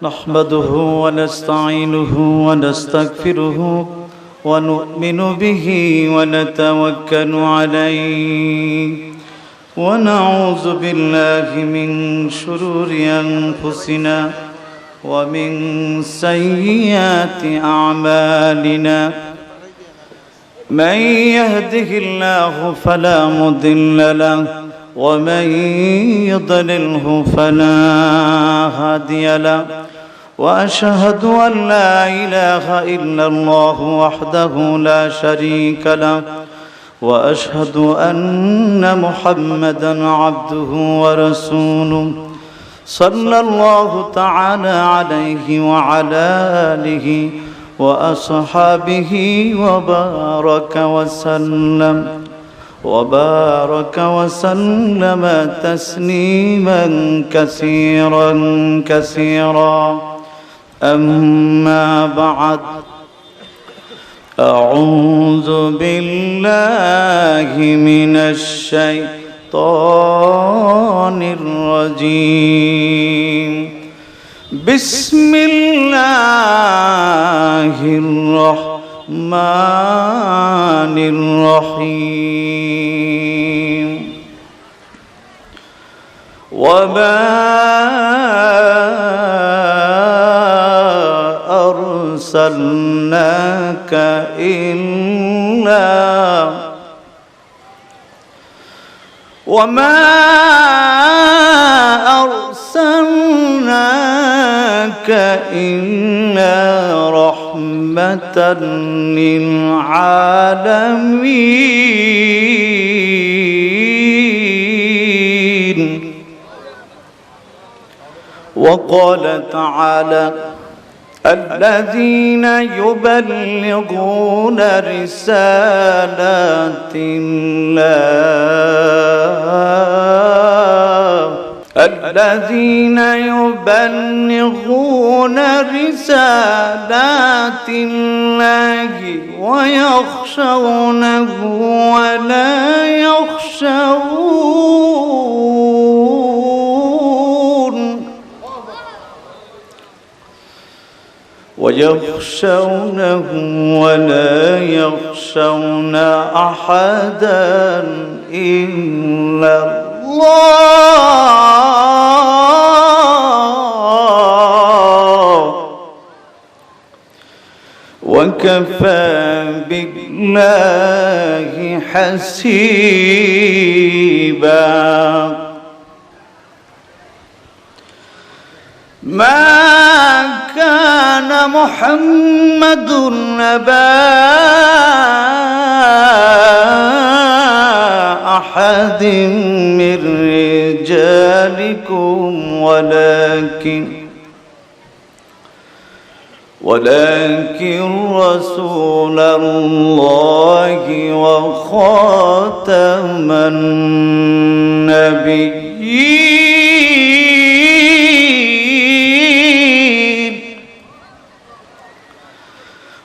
نحمده ونستعينه ونستغفره ونؤمن به ونتوكل عليه ونعوذ بالله من شرور أنفسنا ومن سيئات أعمالنا من يهده الله فلا مضل له ومن يضلله فلا هادي له وأشهد أن لا إله إلا الله وحده لا شريك له وأشهد أن محمدا عبده ورسوله صلى الله تعالى عليه وعلى آله وأصحابه وبارك وسلم تسليما كثيرا كثيرا أما بعد أعوذ بالله من الشيطان الرجيم بسم الله الرحمن الرحيم وما أرسلناك إلا رحمة للعالمين وقال تعالى الذين يبلغون رسالات الله ويخشونه ولا يخشون أحدا إلا الله وكفى بالله حسيبا ما كان محمد أبا أحد من رجالكم ولكن رسول الله وخاتم النبيين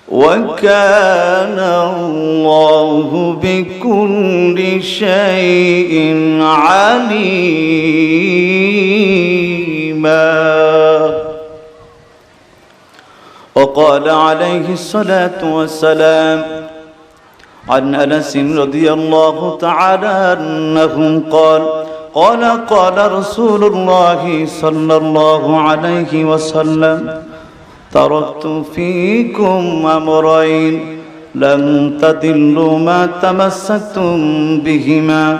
وكان الله بكل شيء عليما وقال عليه الصلاة والسلام عن أنس رضي الله تعالى عنه قال رسول الله صلى الله عليه وسلم تركت فيكم أمرين لن تضلوا ما تمسكتم بهما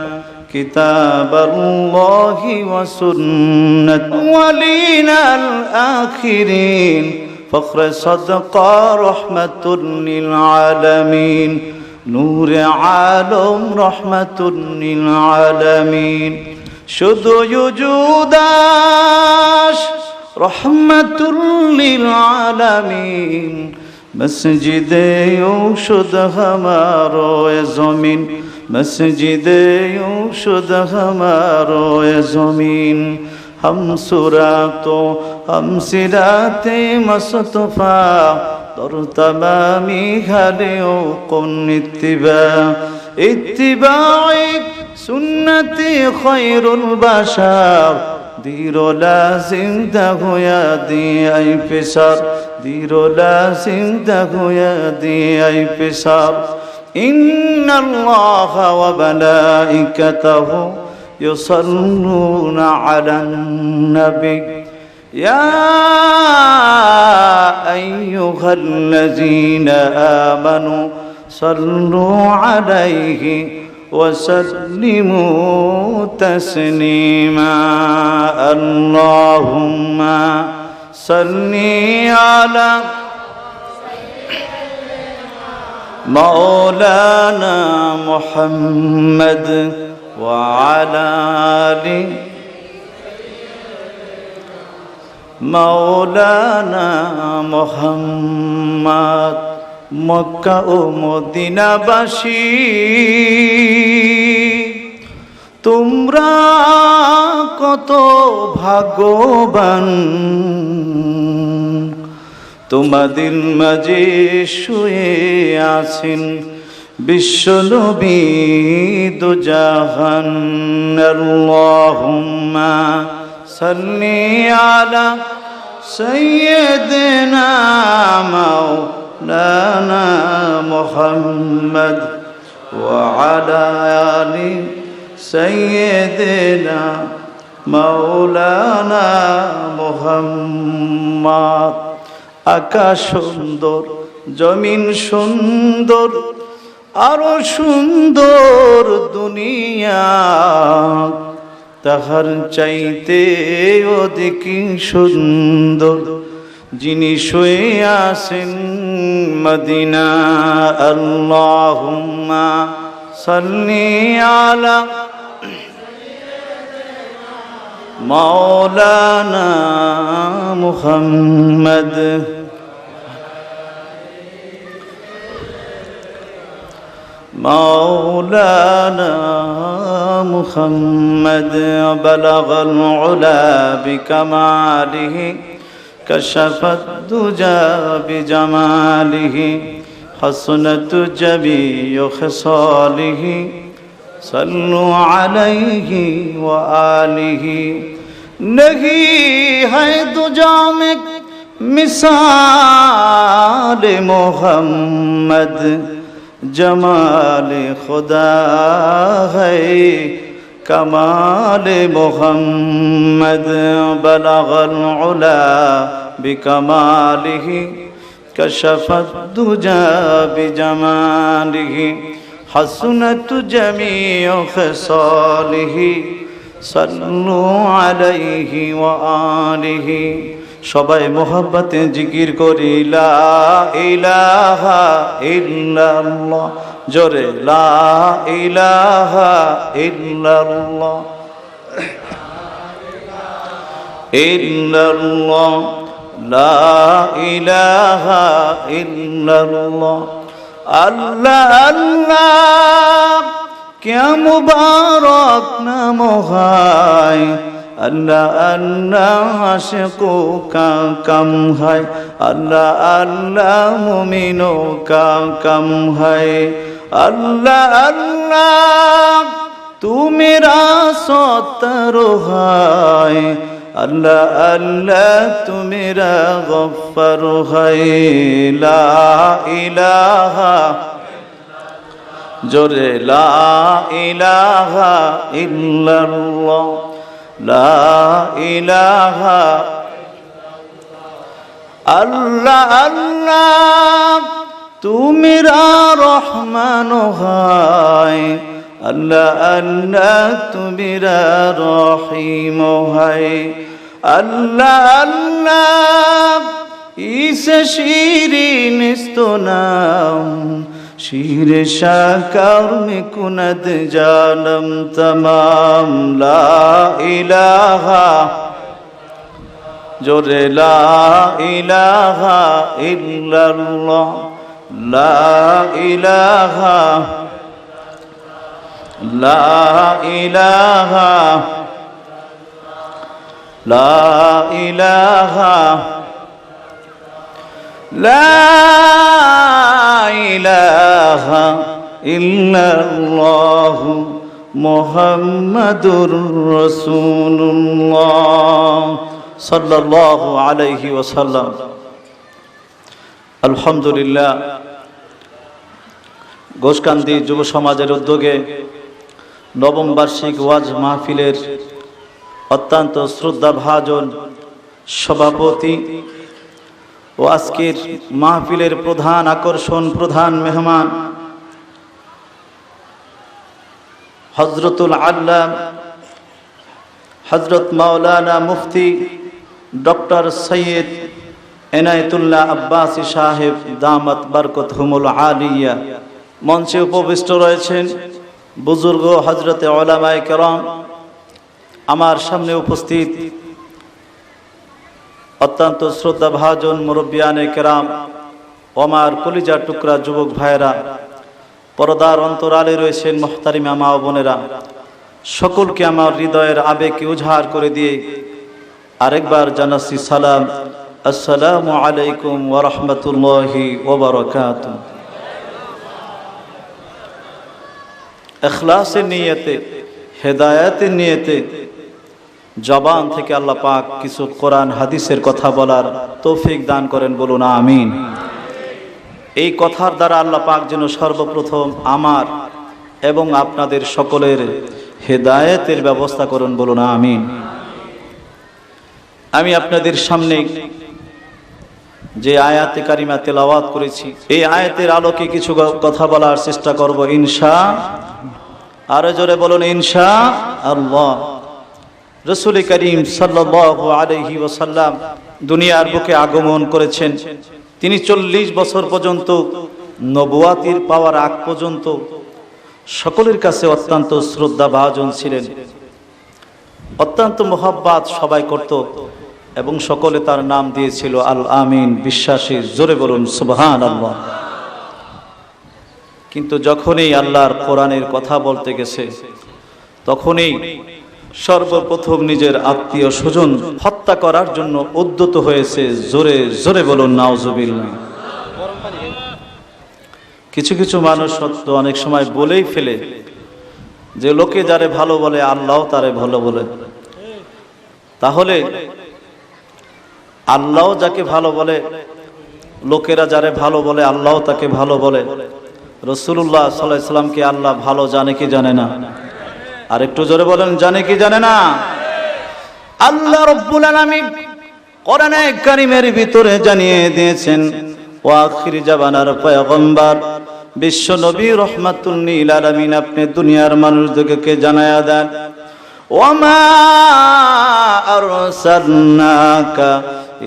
كتاب الله وسنة ولينا الآخرين فخر صدق رحمة للعالمين نور عالم رحمة للعالمين شذو يجوداش رحمة للعالمين مسجد يوشد ہمارو زمین مسجد يوشد ہمارو زمین ہم سراتو ہم سرات مصطفیٰ در تمامی خلقن اتباع سنة خير البشر دیرو لازم دهویا دی ای پسر دیرو لازم دهویا دی ای پسر إن الله وملائكته يصلون على النبي يا أيها الذين آمنوا صلوا عليه وسلموا تسليما اللهم صل على مولانا محمد وعلى آل مولانا محمد মক্কা ও মদিনাবাসী তোমরা কত ভাগ্যবান তোমাদের মাঝে শুয়ে আছেন বিশ্বনবী দু জাহান আল্লাহুম্মা সাল্লি আলা সাইয়্যিদিনা মাওলানা মুহাম্মদ ওয়া আলা আলি সাইয়্যিদিনা মাওলানা মুহাম্মদ আকাশ সুন্দর জমিন সুন্দর আরো সুন্দর দুনিয়া তাহার চাইতে অধিক সুন্দর যিনি শুয়ে আছেন মদিনা আল্লাহুম্মা সাল্লি আলা মাওলানা মুহাম্মদ مولانا محمد بلغ العلا بكماله كشف الدجى بجماله حسنت جميع خصاله صلوا عليه وآله نہیں ہے دجا میں مثال محمد جمال خدا ہے کمال محمد بلغ العلا بکمالہ کشف الدجى بجمالہ حسنت جميع خصاله صلوا عليه وآله সবাই মোহাব্বতে জিকির করি লা ইলাহা ইল্লাল্লাহ জোরে লা ইলাহা ইল্লাল্লাহ ইল্লাল্লাহ লা ইলাহা ইল্লাল্লাহ আল্লাহ আল্লাহ क्या मुबारक नाम है अल्लाह अल्लाह आशिकों का कम है अल्लाह अल्लाह मुमिनों का कम है अल्लाह अल्लाह तू मेरा सत्तर है अल्लाह अल्लाह तू मेरा गफ्फार है ला इलाहा जोरे ला इलाहा इल्लल्लाह ला इलाहा अल्लाह अल्लाह तू मेरा रहमान है अल्लाह अल्लाह तू मेरा रहीम है अल्लाह अल्लाह इस शीरीन इस्तनाम शीर शाकर में कुनद जानम तमाम ला इलाहा जोरे ला इलाहा इल्लल्लाह ला इलाहा ला इलाहा ला इलाहा لا إله إلا الله মুহাম্মাদুর রাসূলুল্লাহ সাল্লাল্লাহু আলাইহি ওয়াসাল্লাম। আলহামদুলিল্লাহ, ঘোষকান্দি যুব সমাজের উদ্যোগে নবম বার্ষিক ওয়াজ মাহফিলের অত্যন্ত শ্রদ্ধাভাজন সভাপতি ও আজকের মাহফিলের প্রধান আকর্ষণ, প্রধান মেহমান হযরতুল আল্লাম হযরত মাওলানা মুফতি ডক্টর সৈয়দ এনায়েতুল্লাহ আব্বাসী সাহেব দামাত বরকতহুমুল আলিয়া। মঞ্চে উপবিষ্ট রয়েছেন বুজুর্গ হযরতে উলামায়ে কেরাম। আমার সামনে উপস্থিত অত্যন্ত শ্রদ্ধাভাজন মুরব্বিয়ানে কেরাম, আমার কলিজার টুকরা যুবক ভাইয়েরা, পর্দার অন্তরালে রয়েছেন মুহতারিমা মা ও বোনেরা, সকলকে আমার হৃদয়ের আবেগকে উজাড় করে দিয়ে আরেকবার জানাচ্ছি সালাম, আসসালামু আলাইকুম ওয়া রাহমাতুল্লাহি ওয়া বারাকাতুহু। ইখলাসের নিয়তে, হেদায়েতের নিয়তে জবান থেকে আল্লাহ পাক কিছু কোরআন হাদিসের কথা বলার তৌফিক দান করেন, বলুন আমিন। এই কথার দ্বারা আল্লাহ পাক যেন সর্বপ্রথম আমার এবং আপনাদের সকলের হেদায়েতের ব্যবস্থা করুন, বলুন আমিন। আমি আপনাদের সামনে যে আয়াতে কারিমা তেলাওয়াত করেছি, এই আয়াতের আলোকে কিছু কথা বলার চেষ্টা করব ইনশাআল্লাহ। আরো জোরে বলুন ইনশাআল্লাহ। রাসূল করিম সাল্লাল্লাহু আলাইহি ওয়াসাল্লাম দুনিয়ার বুকে আগমন করেছেন। তিনি 40 বছর পর্যন্ত, নবুয়াতির পাওয়ার আগ পর্যন্ত সকলের কাছে অত্যন্ত শ্রদ্ধাভাজন ছিলেন, অত্যন্ত মোহাব্বত সবাই করত এবং সকলে তার নাম দিয়েছিল আল আমিন, বিশ্বাসী। জোরে বলুন সুবহানাল্লাহ। কিন্তু যখনই আল্লাহর কোরআনের কথা বলতে গেছে, তখনই সর্বপ্রথম নিজের আত্মীয় স্বজন হত্যা করার জন্য উদ্যত হয়েছে। জোরে জোরে বলুন নাউজুবিল্লাহ। কিছু কিছু মানুষ সত্য অনেক সময় বলেই ফেলে যে লোকে যারে ভালো বলে আল্লাহ তারে ভালো বলে। তাহলে আল্লাহ যাকে ভালো বলে, লোকেরা যারে ভালো বলে আল্লাহ তাকে ভালো বলে। রাসূলুল্লাহ সাল্লাল্লাহু আলাইহি সাল্লামকে আল্লাহ ভালো জানে কি জানে না? আর একটু জোরে বলেন, জানে কি জানে না? আল্লাহ রাব্বুল আলামিন কোরআনে কারীমের ভিতরে জানিয়ে দিয়েছেন, ও আখির জামানার পয়গম্বর বিশ্ব নবী রাহমাতুল লিল আলামিন, আপনি দুনিয়ার মানুষদেরকে জানায়া দেন, ওয়ামা আরসালনাকা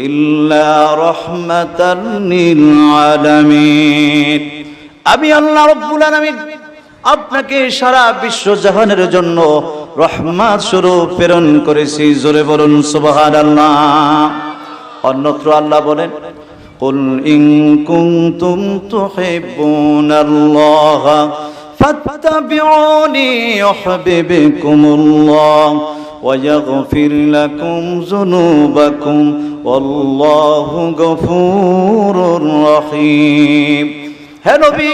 ইল্লা রাহমাতাল লিল আলামিন। আমি আল্লাহ রাব্বুল আলামিন আপনাকে সারা বিশ্ব জাহানের জন্য রহমত স্বরূপ প্রেরণ করেছি। জোরে বলুন সুবহানাল্লাহ। অন্যত্র আল্লাহ বলেন, কুল ইন কুনতুম তুহিব্বুনাল্লাহ ফাত্তাবিউনি ইউহিব্বুকুমুল্লাহ ওয়া ইয়াগফির লাকুম যুনুবাকুম ওয়াল্লাহু গফুরুর রহিম। হে নবী,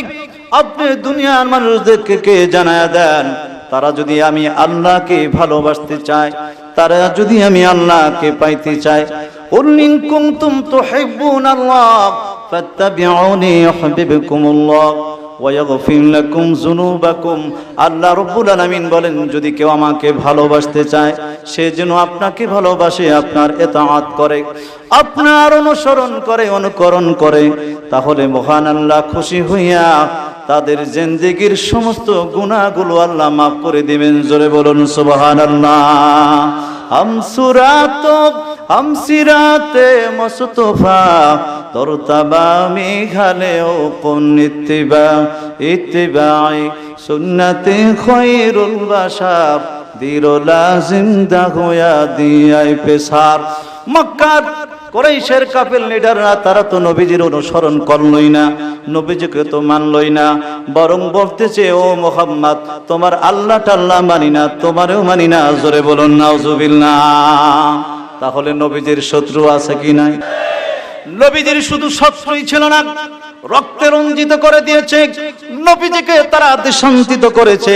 আপনি দুনিয়ার মানুষদেরকে জানায়া দেন, তারা যদি আমি আল্লাহকে ভালোবাসতে চায়, তারা যদি আমি আল্লাহকে পাইতে চায়, কুল ইন কুনতুম তুহিব্বুনাল্লাহ ফাত্তাবিউনি ইউহিব্বুকুমুল্লাহ ওয়া ইয়াগফির লাকুম যুনুবাকুম। আল্লাহ রাব্বুল আলামিন বলেন, যদি কেউ আমাকে ভালোবাসতে চায়, সে যেন আপনাকে ভালোবাসে, আপনার ইতাআত করে, আপনার অনুসরণ করে, অনুকরণ করে, তাহলে মহান আল্লাহ খুশি হইয়া তাদের জিন্দেগীর সমস্ত গুনাহগুলো আল্লাহ মাফ করে দিবেন। জোরে বলুন সুবহানাল্লাহ। हम सिराते मुस्तफा तरतबा मेघालय कुन इत्तिबाई सुन्नते खैरुल बशर दिरो लाजिम दाहुया दियाय पेशार। मक्कार কুরাইশের কাফের লিডাররা তারা তো নবীজির অনুসরণ করলই না, নবীজিকে তো মানলই না, বরং বলতেছে, ও মুহাম্মদ তোমার আল্লাহ টাল্লাহ মানি না, তোমারও মানি না। জোরে বলুন নাউজুবিল্লাহ। তাহলে নবীজির শত্রু আছে কি নাই? নবীজির শুধু শত্রুই ছিল না, রক্তে রঞ্জিত করে দিয়েছে, নবীজিকে তারা দেশান্তরিত করেছে,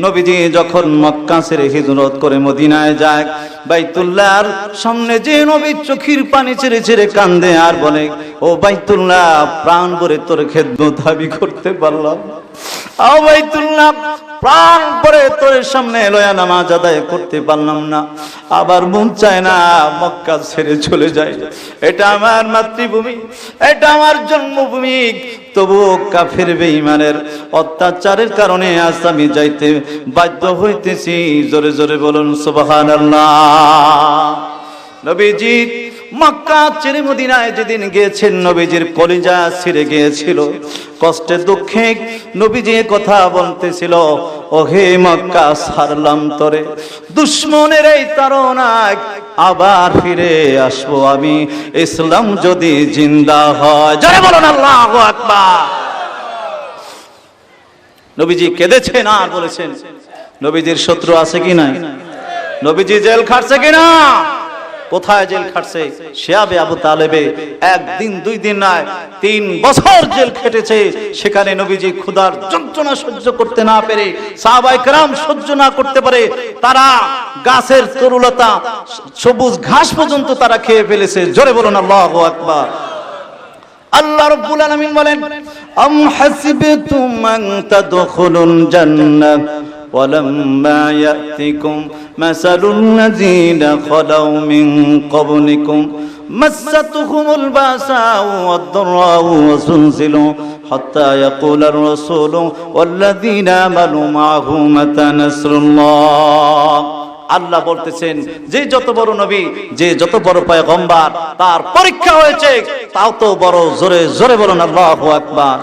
নবীজি যখন মক্কা ছেড়ে হিজরত করে মদিনায় যায়, বাইতুল্লাহর সামনে যে নবী চোখের পানি ছেড়ে ছেড়ে কান্দে আর বলে, ও বাইতুল্লাহ, প্রাণ ভরে তোর খেদমত দাবি করতে পারলাম। ও বাইতুল্লাহ, প্রাণ ভরে তোর সামনে লয়া নামাজ আদায় করতে পারলাম না। আবার মন চায় না মক্কা ছেড়ে চলে যায়। এটা আমার মাতৃভূমি, এটা আমার জন্মভূমি, তবুও কাফের বেঈমানের অত্যাচারের কারণে আজ আমি যাইতে বাধ্য হইতেছি। জোরে জোরে বলুন সুবহানাল্লাহ। নবীজি মক্কা ছেড়ে মদিনায় যেদিন গিয়েছেন, নবীজির কলিজা ছিঁড়ে গিয়েছিল। কষ্টে দুঃখে নবীজি কথা বলতেছিল, ওহে মক্কা, ছাড়লাম তরে দুশ্মনের এই তাড়নায়, আবার ফিরে আসবো আমি ইসলাম যদি জিন্দা হয়। জোরে বলুন আল্লাহু আকবার। নবীজি কেঁদেছেন আর বলেছেন, নবীজির শত্রু আছে কি নাই? নবীজি জেল খাটছে কিনা? কোথায় জেল খাটছে? শিয়াবে আবু তালেবে একদিন দুই দিন নয়, 3 বছর জেল খেটেছে। সেখানে নবীজি ক্ষুধার যন্ত্রণা সহ্য করতে না পেরে, সাহাবায়ে কেরাম সহ্য না করতে পারে, তারা গাছের তরুলতা সবুজ ঘাস পর্যন্ত তারা খেয়ে ফেলেছে। জোরে বলুন আল্লাহু আকবার। আল্লাহ রাব্বুল আলামিন বলেন, আম হাসিবতুম আন তাদখুলুল জান্নাহ ولما يأتكم مثل الذين خلوا من قبلكم مستهم البأساء والضراء وزلزلوا حتى يقول الرسول والذين آمنوا معه متى نصر الله। আল্লাহ বলতেছেন, যে যত বড় নবী, যে যত বড় পয়গম্বর, তার পরীক্ষা হয়েছে তাও তো বড়। জোরে জোরে বলুন আল্লাহু আকবার।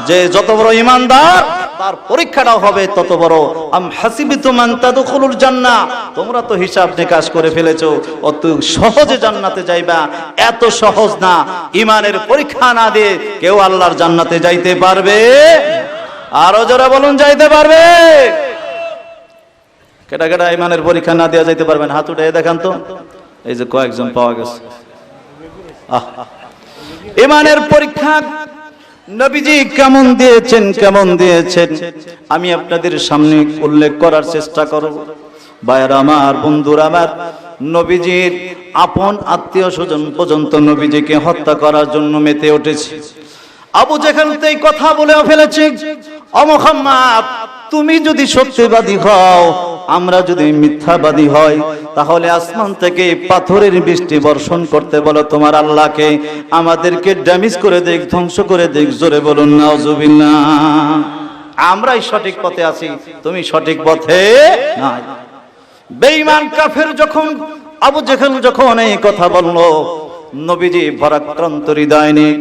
যে যত বড় ঈমানদার, তার পরীক্ষাটাও হবে তত বড়। আম হাসিবতুম আন তাদখুলুল জান্নাহ, তোমরা তো হিসাব নিকাশ করে ফেলেছো অত সহজে জান্নাতে যাইবা। এত সহজ না। ঈমানের পরীক্ষা না দিয়ে কেউ আল্লাহর জান্নাতে যাইতে পারবে? আরো জোরে বলুন, যাইতে পারবে? কেটা কেটা ঈমানের পরীক্ষা না দিয়ে যাইতে পারবেন? হাত উঠে দেখান তো। এই যে কয়েকজন পাওয়া গেছে। ঈমানের পরীক্ষা নবীজি কেমন দিয়েছেন, কেমন দিয়েছেন আমি আপনাদের সামনে উল্লেখ করার চেষ্টা করব। ভাইরা আমার, বন্ধুরা আমার, নবীজির আপন আত্মীয় স্বজন পর্যন্ত নবীজিকে হত্যা করার জন্য মেতে উঠেছে। আবু জেহেল এই কথা বলেও ফেলেছে, ও মুহাম্মদ, তুমি যদি সত্যবাদী হও, আমরা যদি মিথ্যাবাদী হই, তাহলে আসমান থেকে পাথরের বৃষ্টি বর্ষণ করতে বলো তোমার আল্লাহকে, আমাদেরকে ড্যামেজ করে দেখ, ধ্বংস করে দেখ। জোরে বলুন নাউজুবিল্লাহ। আমরাই সঠিক পথে আছি, তুমি সঠিক পথে নাই। বেঈমান কাফের যখন আবু জেহেল যখন এই কথা বলল, নবীজি ভারাক্রান্ত হৃদয় নিয়ে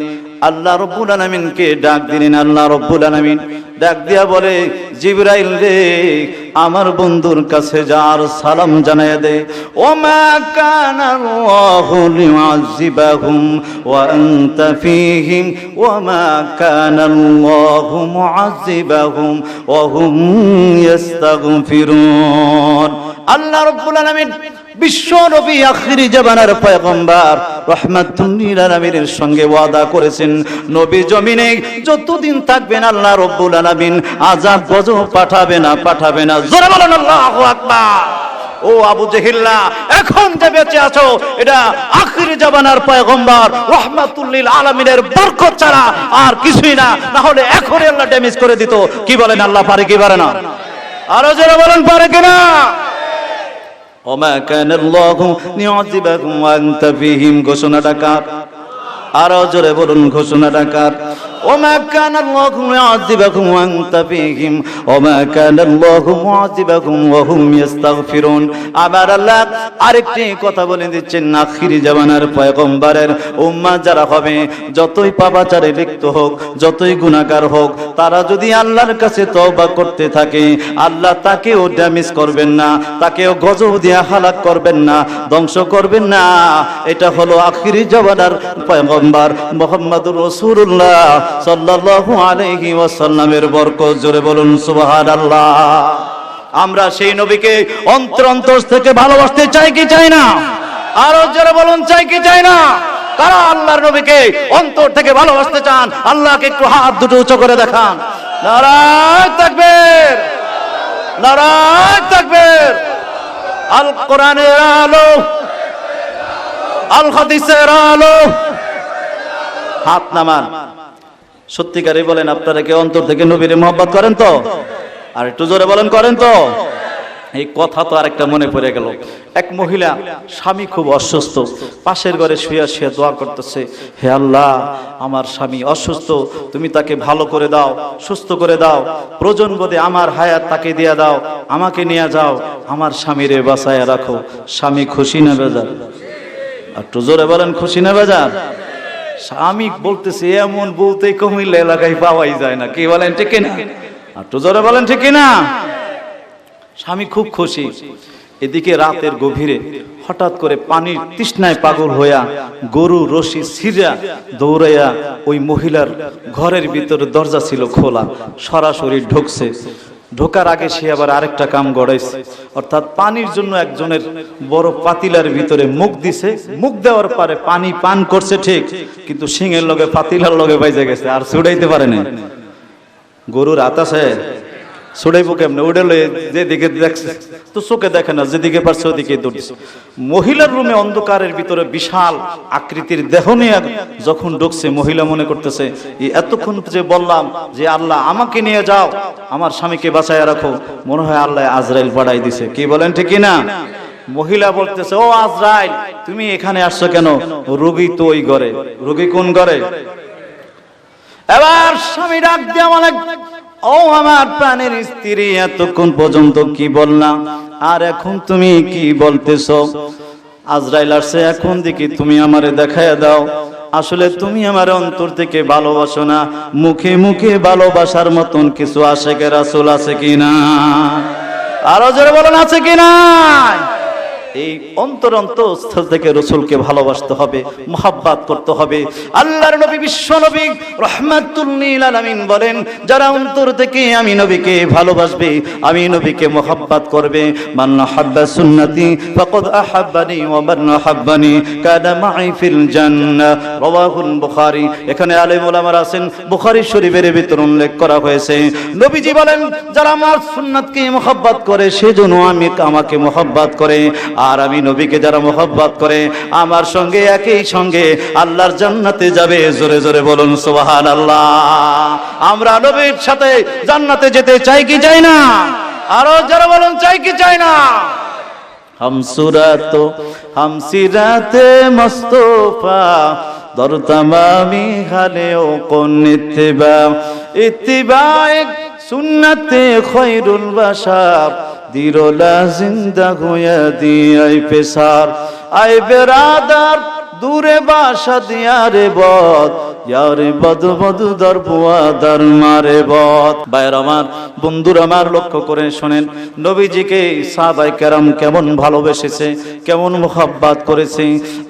আল্লাহ রাব্বুল আলামিনকে ডাক দিলেন। আল্লাহ রাব্বুল আলামিন ডাক দিয়া বলে, জিবরাইল রে, আমার বন্ধুর কাছে যার সালাম জানায় দে। ওমা কানা আল্লাহু লিউআযিবাহুম ওয়া আনতা ফীহিম ওমা কানা আল্লাহু মুআযিবাহুম ওয়া হুম ইস্তাগফিরুন। আল্লাহ রাব্বুল আলামিন বিশ্ব নবী আখিরি জামানার পয়গম্বর রাহমাতুল লিল আলামিনের সঙ্গে ওয়াদা করেছেন, নবী জমিনে যতদিন থাকবেন আল্লাহ রাব্বুল আলামিন আযাব গজব পাঠাবে না, পাঠাবে না। জোরে বলুন আল্লাহু আকবার। ও আবু জেহেল, এখন যে বেঁচে আছো এটা আখিরি জামানার পয়গম্বর রাহমাতুল লিল আলামিনের বরকত ছাড়া আর কিছুই না। না হলে এখনই আল্লাহ ড্যামেজ করে দিত। কি বলেন, আল্লাহ পারে কি পারে না? আরো জোরে বলেন, পারে কিনা? ওমা কানা আল্লাহু লিউআযিবাহুম ওয়া আনতা ফীহিম, ঘোষণাটা কার? আরো জোরে বলুন, ঘোষণাটা কার? ওমা কানা আল্লাহু লিউআযিবাহুম ওয়া আনতা ফীহিম ওমা কানা আল্লাহু মুআযিবাহুম ওয়া হুম ইস্তাগফিরুন। আবার আল্লাহ আরেকটি কথা বলে দিচ্ছেন, আখিরি জামানার পয়গম্বরের উম্মাহ যারা হবে, যতই পাপাচারে লিপ্ত হোক, যতই গুনাহগার হোক, তারা যদি আল্লাহর কাছে তওবা করতে থাকে, আল্লাহ তাকেও ড্যামেজ করবেন না, তাকেও গজব দিয়ে হালাক করবেন না, ধ্বংস করবেন না। এটা হলো আখিরি জামানার পয়গম্বর মুহাম্মদুর রাসূলুল্লাহ সাল্লাল্লাহু আলাইহি ওয়াসাল্লামের বরকত। জোরে বলুন সুবহানাল্লাহ। আমরা সেই নবীকে অন্তর অন্তর থেকে ভালোবাসতে চাই কি চাই না? আরো জোরে বলুন, চাই কি চাই না? কারা আল্লাহর নবীকে অন্তর থেকে ভালোবাসতে চান? আল্লাহকে একটু হাত দুটো উঁচু করে দেখান। নারায়ে তাকবীর। নারায়ে তাকবীর। আল কোরআনের আলো, আল হাদিসের আলো। হাত নামান। সত্যিকারে বলেন, আপনারা কি অন্তর থেকে নবীর মহব্বত করেন তো? আর একটু জোরে বলেন, করেন তো? এই কথা তো আরেকটা মনে পড়ে গেল। এক মহিলা, স্বামী খুব অসুস্থ, পাশের ঘরে শুয়ে শুয়ে দোয়া করতেছে, হে আল্লাহ, আমার স্বামী অসুস্থ, তুমি তাকে ভালো করে দাও, সুস্থ করে দাও, প্রয়োজন বোধে আমার হায়াত তাকে দিয়ে দাও, আমাকে নিয়ে যাও, আমার স্বামীরে বাঁচায়া রাখো। স্বামী খুশি না বেজার? একটু জোরে বলেন, খুশি না বেজার? স্বামী বলতেছে, এমন বলতে কুমিল্লা এলাকায় পাওয়াই যায় না। কি বলেন, ঠিক না? একটু জোরে বলেন, ঠিক না? স্বামী খুব খুশি। এদিকে রাতের গভীরে হঠাৎ করে পানির তৃষ্ণায় পাগল হইয়া গরু রশি ছিঁড়া দৌড়াইয়া ওই মহিলার ঘরের ভিতরে, দরজা ছিল খোলা, সরাসরি ঢুকছে। ঢোকার আগে সে আবার আরেকটা কাম গড়াইছে, অর্থাৎ পানির জন্য একজনের বড় পাতিলার ভিতরে মুখ দিছে। মুখ দেওয়ার পরে পানি পান করছে ঠিক, কিন্তু সিংহের লগে পাতিলার লগে বাইজে গেছে, আর ছুড়াইতে পারে না। গরুর হাত আছে, ছুড়াইবো কেমনে? উড়ে লয়ে যেদিকে দেখছে তো চোখে দেখে না, যেদিকে পারছে ওদিকে দৌড়ছে। মহিলার রুমে অন্ধকারের ভিতরে বিশাল আকৃতির দেহ নিয়ে যখন ঢুকছে, মহিলা মনে করতেছে, এতক্ষণ যে বললাম যে আল্লাহ আমাকে নিয়ে যাও, আমার স্বামীকে বাঁচায় রাখো, মনে হয় আল্লাহ আজরাইল পাঠাই দিছে। কি বলেন, ঠিক না? মহিলা বলতেছে, ও আজরাইল, তুমি এখানে আসছো কেন? রোগী তো ওই ঘরে। রোগী কোন ঘরে? এবার স্বামী ডাক দিয়া বলে, ও আমার প্রাণের স্ত্রী, এতক্ষণ পর্যন্ত কি বললাম, আর এখন তুমি কি বলতেছো? আজরাইল আসছে, এখন দেখি তুমি আমারে দেখায়া দাও, আসলে তুমি আমার অন্তর থেকে ভালোবাসো না, মুখে মুখে ভালোবাসার মতন কিছু আশেকে রাসূল আছে কিনা? আরো জোরে বলেন, আছে কিনা? এই অন্তর অন্তঃস্থল থেকে রাসূলকে ভালোবাসতে হবে, মুহাব্বত করতে হবে। আল্লাহর নবী, বিশ্ব নবী রাহমাতুল লিল আলামিন বলেন, যারা অন্তর থেকে আমি নবীকে ভালোবাসবে, আমি নবীকে মুহাব্বত করবে, মান হাব্বা সুন্নতি ফাকাদ আহাব্বানি ওয়া মান হাব্বানি কানা মাই ফিল জান্নাহ, রাওয়াহুল বুখারী। এখানে আলেম ওলামারা আছেন, বুখারী শরীফের ভিতর উল্লেখ করা হয়েছে। নবীজি বলেন, যারা আমার সুন্নাতকে মুহাব্বত করে, সেজন্য আমাকে মুহাব্বত করে, আর আমি নবীকে যারা মুহাব্বত করে, আমার সঙ্গে একই সঙ্গে আল্লাহর জান্নাতে যাবে। জোরে জোরে বলুন সুবহানাল্লাহ। আমরা নবীর সাথে জান্নাতে যেতে চাই কি চাই না? আরো যারা বলুন, চাই কি চাই না? হাম সিরাতে মুস্তাফা দর তামামি হালে ও কোন ইত্তিবা সুন্নতে খৈরুল বাশার দিরোলা জিন্দা গোয়া দিয়াই পেশার। আই বেরাদার দূরে বাসা দিয়ারে বদ, ইয়ারে বদ বদ দরবুয়া দর মারে বদ। ভাইয়ের আমার, বন্ধুর আমার, লক্ষ্য করে শোনেন, নবীজিকে সাহাবায়ে কেরাম কেমন ভালোবেসেছে, কেমন মুহাব্বত করেছে।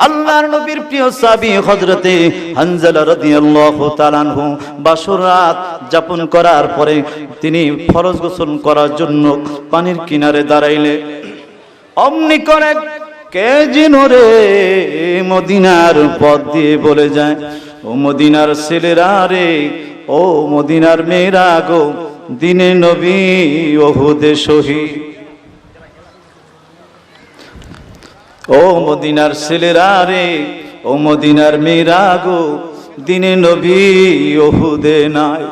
আল্লাহর নবীর প্রিয় সাহাবী হযরতে হানজালা রাদিয়াল্লাহু তাআলা আনহু বাসর রাত যাপন করার পরে তিনি ফরজ গোসল করার জন্য পানির কিনারে দাঁড়াইলে অমনি করে কে যেন রে মদিনার পথ দিয়ে বলে যায়, ও মদিনার ছেলেরা রে, ও মদিনার মেয়েরা গো, দিনে নবী ওহুদে শহীদ। ও মদিনার ছেলেরা রে, ও মদিনার মেয়েরা গো, দিনে নবী ওহুদে নাই।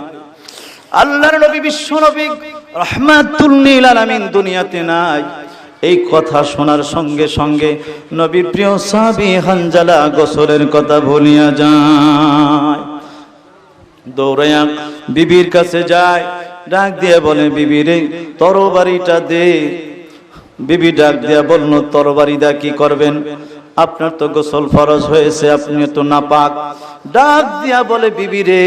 আল্লাহর নবী, বিশ্ব নবী রাহমাতুল লিল আলামিন দুনিয়াতে নাই। এই কথা শোনার সঙ্গে সঙ্গে নবীর প্রিয় সাহাবী হানজালা গোসলের কথা ভুলিয়া যায়, দৌড়াইয়া বিবির কাছে যায়, ডাক দিয়ে বলে, বিবি রে, তরবারিটা দে। বিবি ডাক দিয়া বলল, তরবারি দা কি করবেন? আপনার তো গোসল ফরজ হয়েছে, আপনি তো নাপাক। ডাক দিয়া বলে, বিবি রে,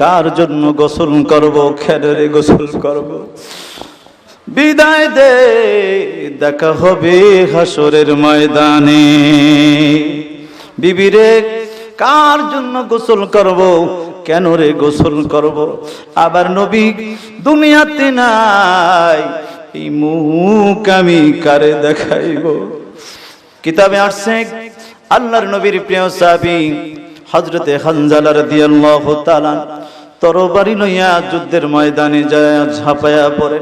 কার জন্য গোসল করব? খেরে গোসল করব। বিদায় দে, দেখা হবে হাসরের ময়দানে। বিবি রে, কার জন্য গোসল করব? কেন রে গোসল করব? আবার নবী দুনিয়াতে নাই, এই মুখ আমি কারে দেখাইব? কিতাবে আসছে, আল্লাহর নবীর প্রিয় সাহাবী হযরতে হানজালা রাদিয়াল্লাহু তাআলা তরবারি লইয়া যুদ্ধের ময়দানে যায় ঝাঁপায়া পড়ে।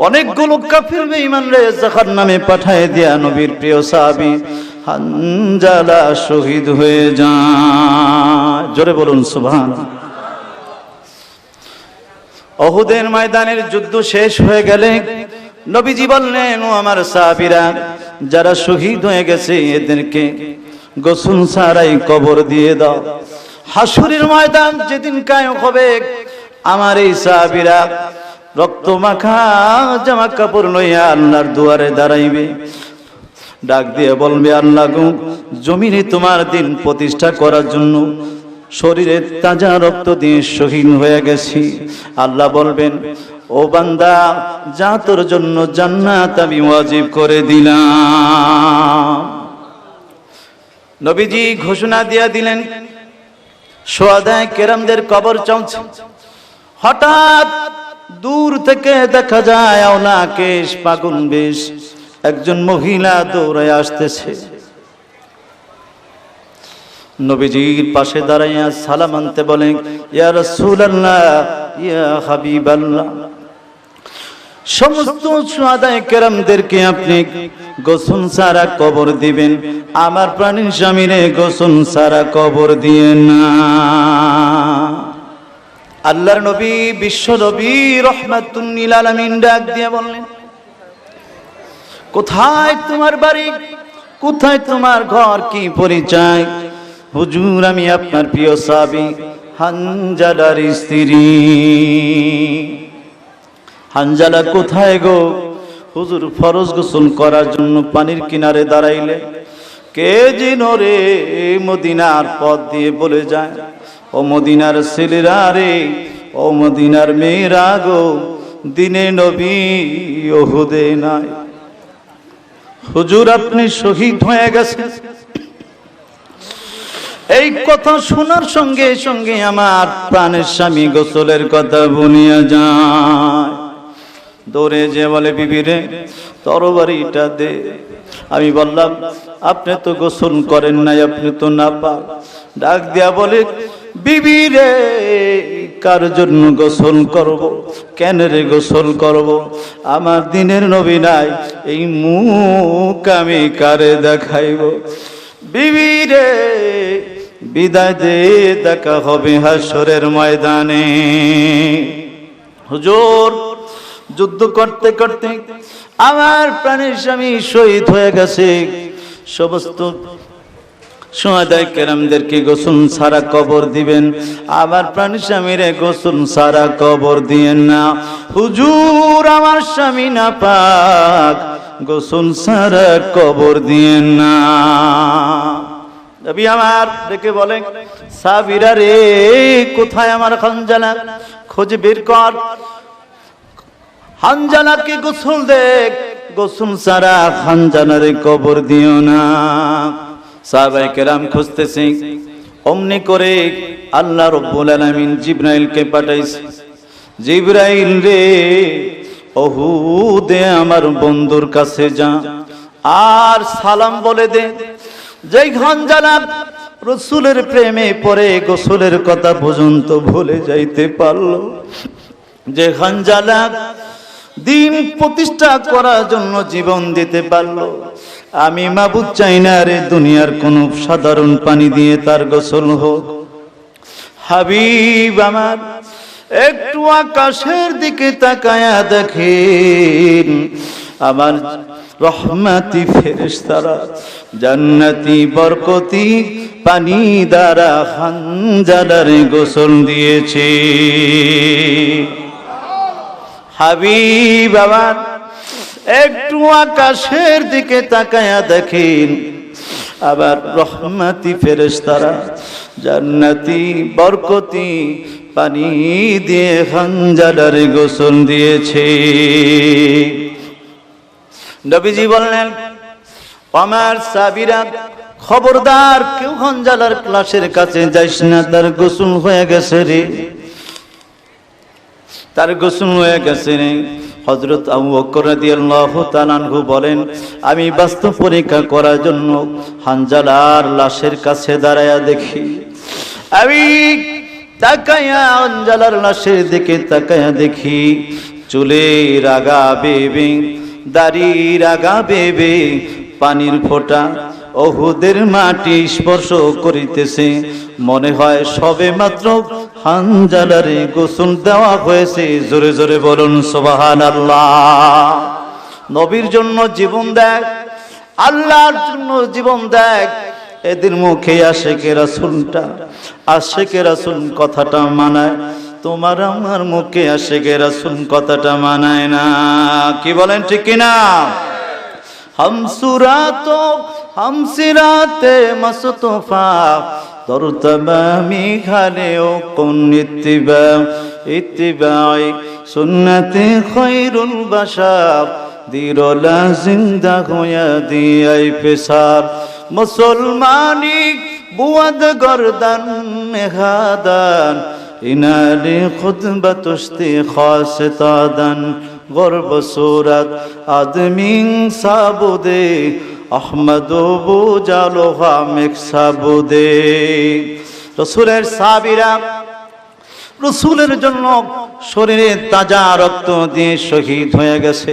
অনেকগুলো কাফির বেঈমানরে জাহান্নামে পাঠায় দিয়া নবীর প্রিয় সাহাবী হানজালা শহীদ হয়ে যায়। জোরে বলুন সুবহানাল্লাহ। উহুদের ময়দানের যুদ্ধ শেষ হয়ে গেলে নবীজি বললেন, ও আমার সাহাবীরা, যারা শহীদ হয়ে গেছে এদেরকে গোসল ছাড়াই কবর দিয়ে দাও। হাসরের ময়দান যেদিন কায়েম হবে, আমার এই সাহাবীরা রক্ত মাখা জামা কাপড় লইয়া আল্লাহর দুয়ারে দাঁড়াইবে, ডাক দিয়ে বলবে, আল্লাহ গো, জমিনে তোমার দিন প্রতিষ্ঠা করার জন্য শরীরে তাজা রক্ত দিয়ে শহীদ হয়ে গেছি। আল্লাহ বলবেন, ও বান্দা, যা তোর জন্য জান্নাত আমি ওয়াজিব করে দিলাম। নবীজি ঘোষণা দিয়া দিলেন, শুহাদায়ে কেরামদের কবর চলছে। হঠাৎ দূর থেকে দেখা যায় আওলা কেশ পাগল বেশ একজন মহিলা দৌড়ায় আসতেছে। নবীজির পাশে দাঁড়াইয়া সালাম আনতে বলেন, ইয়া রাসূলুল্লাহ, ইয়া হাবিবাল্লাহ, সমস্ত শুহাদায়ে কেরামদেরকে আপনি গোসল ছাড়া কবর দিবেন, আমার প্রাণের স্বামীরে গোসল ছাড়া কবর দিয়েন না। আল্লাহর নবী, বিশ্ব নবী রাহমাতুল লিল আলামিন ডাক দিয়ে বললেন, কোথায় তোমার বাড়ি, কোথায় তোমার ঘর, কি পরিচয়? হুজুর, আমি আপনার প্রিয় সাহাবী হানজালার স্ত্রী। হানজালা কোথায় গো? হুজুর, ফরজ গোসল করার জন্য পানির কিনারে দাঁড়াইলে কে যেন রে মদিনার পথ দিয়ে বলে যায়, ও মদিনার ছেলেরা রে, ও মদিনার মেয়েরা গো, দিনে নবী উহুদে নাই। হুজুর, আপনি শহীদ হয়ে গেছেন। এই কথা শোনার সঙ্গে সঙ্গে আমার প্রাণের স্বামী গোসলের কথা বনিয়া যায়। দৌড়ে যে বলে, বিবি রে, তরবারিটা দে। আমি বললাম, আপনি তো গোসল করেন নাই, আপনি তো নাপাক। ডাক দিয়া বলে, বিবি রে, কার জন্য গোসল করব, কেন রে গোসল করব? আমার দিনের নবী নাই, এই মুখ আমি কারে দেখাইব? বিবি রে, বিদায় দে, দেখা হবে হাসরের ময়দানে। হুজুর, যুদ্ধ করতে করতে আমার প্রাণের স্বামী শহীদ হয়ে গেছে। সমস্ত শুহাদায়ে কেরামদেরকে গোসল ছাড়া কবর দিবেন, আমার প্রাণের স্বামীরে গোসল ছাড়া কবর দিয়েন না। হুজুর, আমার স্বামী নাপাক, গোসল ছাড়া কবর দিয়েন না। নবী আমার ডেকে বলেন, সাহাবীরা রে, কোথায় আমার হানজালা, খোঁজ বের কর, হানজালাকে গোসল দে, গোসল ছাড়া হানজালারে কবর দিও না। সাহাবায়ে কেরাম খুঁজতেছে, অমনি করে আল্লাহ রাব্বুল আলামিন জিবরাইলকে পাঠাইছে। জিবরাইল রে, উহুদে আমার বন্ধুর কাছে যা, আর সালাম বলে দে, যেই হানজালা রাসূলের প্রেমে পড়ে গোসলের কথা পর্যন্ত ভুলে যাইতে পারলো, যে হানজালা দিন প্রতিষ্ঠা করার জন্য জীবন দিতে পারলো, আমি মাবুদ চাই না রে দুনিয়ার কোন সাধারণ পানি দিয়ে তার গোসল হোক। হাবিব আমার, একটু আকাশের দিকে তাকায়া দেখেন, আমার রহমতি ফেরেশতারা জান্নাতি বরকতি পানি দ্বারা হানজালার গোসল দিয়েছে। হাবিব আমার, একটু আকাশের দিকে তাকায়া দেখেন, আবার রহমতি ফেরেশতারা জান্নাতি বরকতি পানি দিয়ে হানজালার গোসল দিয়েছে। নবীজি বললেন, আমার সাহাবীরা, খবরদার কেউ হানজালার লাশের কাছে যাইস না, তার গোসল হয়ে গেছে রে, তার গোসল হয়ে গেছে রে। হযরত আবু বকর রাদিয়াল্লাহু তাআলা আনহু বলেন, আমি বাস্তব পরীক্ষা করার জন্য হানজালার লাশের কাছে দাঁড়ায়া দেখি, আমি তাকায়া হানজালার লাশের দিকে তাকায়া দেখি, চুলের আগা বেবে, দাড়ির আগা বেবে, পানির ফোঁটা উহুদের মাটি স্পর্শ করিতেছে। মনে হয় সবে মাত্র হানজালারে গোসল দেওয়া হয়েছে। জোরে জোরে বলুন সুবহানাল্লাহ। নবীর জন্য জীবন দেয়, আল্লাহর জন্য জীবন দেয়। এদের মুখে আশেকে রাসূলটা, আশেকে রাসূল কথাটা মানায়, তোমার আমার মুখে আশেকে রাসূল কথাটা মানায় না। কি বলেন ঠিক কিনা? হামসুরাতো হামসিরাতে মাসতুফা দরতবামি খালেও কোন ইত্তিবাই সুন্নতে খৈরুল বাশার দিরলা জিন্দা হইয়া দিয়াই পেশার। মুসলমানি বুয়াদ গর্দান মেহাদান ইনালি খুতবাতুস্তি খাসতাদান গর্ব সুরাত আদমিং সাবুদে আহমদু বুজালোহা মেক সাবুদে। রাসূলের সাহাবীরা রাসূলের জন্য শরীরে তাজা রক্ত দিয়ে শহীদ হয়ে গেছে।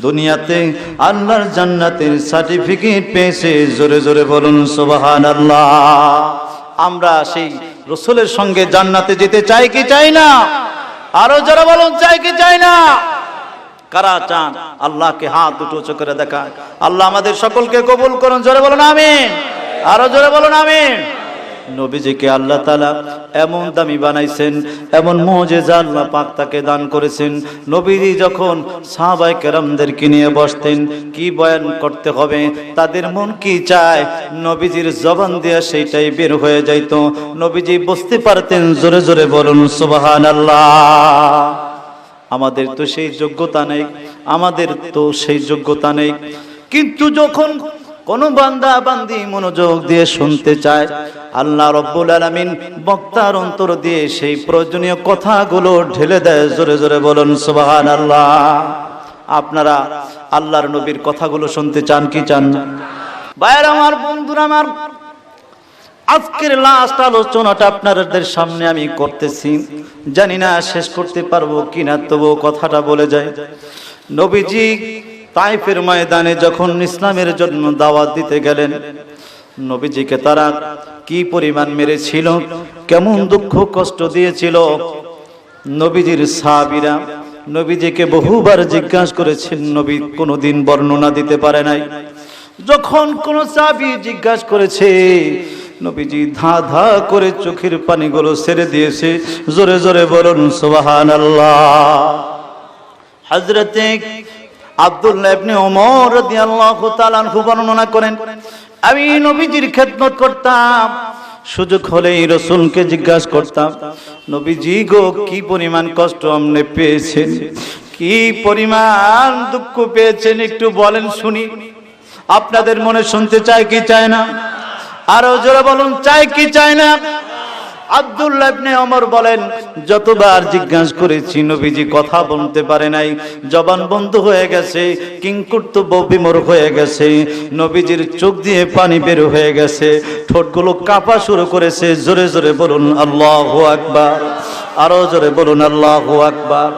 দুনিয়াতে আল্লাহর জান্নাতের সার্টিফিকেট পেয়েছে। জোরে জোরে বলুন সুবহানাল্লাহ। আমরা সেই রাসূলের সঙ্গে জান্নাতে যেতে চাই কি চাই না? আরো যারা বলুন চাই কি চাই না? কারা চান? আল্লাহকে হাত দুটো উঁচু করে দেখা। আল্লাহ আমাদের সকলকে কবুল করুন। জোরে বলুন আমিন। আরো জোরে বলুন আমিন। নবীজিকে আল্লাহ তাআলা এমন দামি বানাইছেন, এমন মুজিজা আল্লাহ পাক তাকে দান করেছেন। নবীজি যখন সাহাবায়ে কেরামদেরকে নিয়ে বসতেন, কি বয়ান করতে হবে, তাদের মন কি চায়, নবীজির জবান দিয়ে সেইটাই বের হয়ে যাইত। নবীজি বুঝতে পারতেন। জোরে জোরে বলুন সুবহানাল্লাহ। আমাদের তো সেই যোগ্যতা নেই, আমাদের তো সেই যোগ্যতা নেই। কিন্তু যখন কোন বান্দা বান্দি মনোযোগ দিয়ে শুনতে চায়, আল্লাহ রাব্বুল আলামিন বক্তার অন্তর দিয়ে সেই প্রয়োজনীয় কথাগুলো ঢেলে দেয়। জোরে জোরে বলুন সুবহানাল্লাহ। আপনারা আল্লাহর নবীর কথাগুলো শুনতে চান কি চান না? ভাইরা আমার, বন্ধুরা আমার, আজকের লাস্ট আলোচনাটা আপনাদের সামনে আমি করতেছি। জানি না শেষ করতে পারবো কিনা, তবু কথাটা বলে যায়। নবীজি তাইফের ময়দানে যখন ইসলামের জন্য দাওয়াত দিতে গেলেন, নবীজিকে তারা কি পরিমাণ মেরেছিল, কেমন দুঃখ কষ্ট দিয়েছিল। নবীজির সাহাবীরা নবীজিকে বহুবার জিজ্ঞাসা করেছেন, নবী কোনোদিন বর্ণনা দিতে পারে নাই। যখন কোন সাহাবী জিজ্ঞাসা করেছে, নবীজি ধা ধা করে চোখের পানিগুলো ছেড়ে দিয়েছে। জোরে জোরে বলুন সুবহানাল্লাহ। হযরতে আব্দুল্লাহ ইবনে ওমর রাদিয়াল্লাহু তাআলা আনহু বর্ণনা করেন, আমি নবীজির খেদমত করতাম, সুযোগ হলেই রাসূলকে জিজ্ঞাসা করতাম, নবীজি গো কি পরিমাণ কষ্ট আপনি পেয়েছেন, কি পরিমাণ দুঃখ পেয়েছেন, একটু বলেন শুনি। আপনাদের মনে শুনতে চায় কি চায় না? আরো জোরে বলুন চাই কি চায় না? আব্দুল্লাহ ইবনে ওমর বলেন, যতবার জিজ্ঞাসা করেছি নবীজি কথা বলতে পারে নাই, জবান বন্ধ হয়ে গেছে, কিংকর্তব্য বিমূঢ় হয়ে গেছে, নবীজির চোখ দিয়ে পানি বের হয়ে গেছে, ঠোঁটগুলো কাঁপা শুরু করেছে। জোরে জোরে বলুন আল্লাহু আকবার। আরো জোরে বলুন আল্লাহু আকবার।